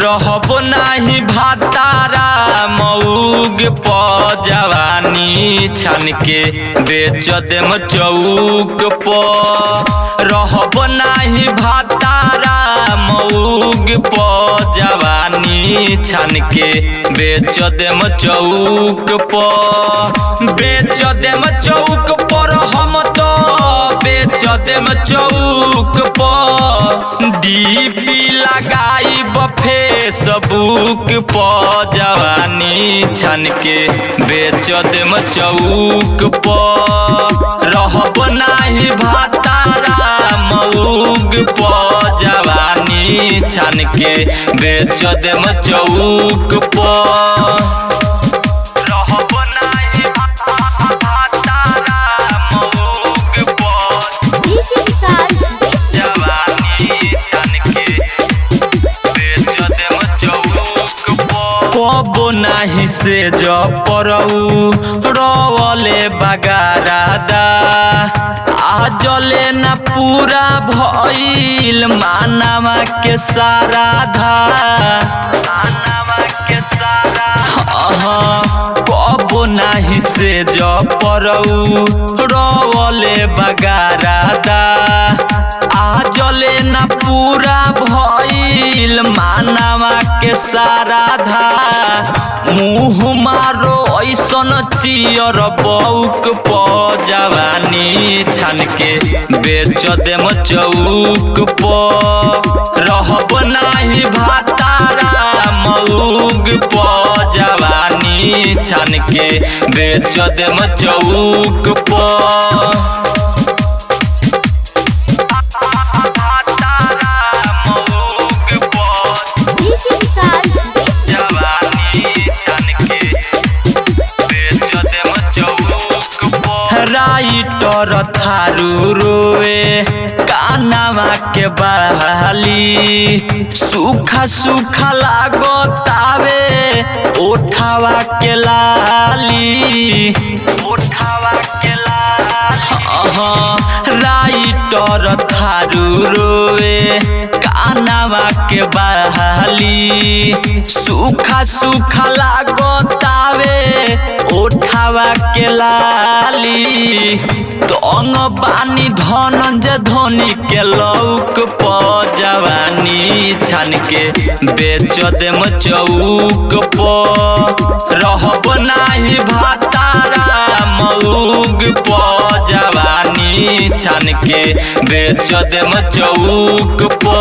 रहब नाही भातारा मऊग प जवानी छान के बेच देम चौक प रहब नाही भातारा मऊग प जवानी छान के बेच देम चौक प बेच देम चौक पर हम तो बेच देम चौक प डीपी लगाई फेसबुक प जवानी छान के बेच देम चौक प रहब नाही भातारा मऊग प जवानी छान के बेच देम चौक प कबो नाही से जो परऊ रवले बगारादा आजले न पूरा भइल मानवा के साराधा कबो नाही से जो परऊ रवले बगारादा आजले न पूरा भइल मानवा के साराधा मुँह मारो ऐसन चियर बौक प जवानी छान के बेच देम चौक प रहब नाही भातारा मऊग प जवानी छान के बेच देम चौक प राइटर थारू रोए कानवा के बहाली सूखा सूखा लागो तावे ओठावा के लाली राइटर थारू रोए कानवा के बहाली सूखा सूखा लागो तावे ओठावा के लाली तंग बानी धनंजय धोनी के लौक प जवानी छान के बेच देम चौक प रहब नाही भातारा मऊग प जवानी छान के बेच देम चौक प।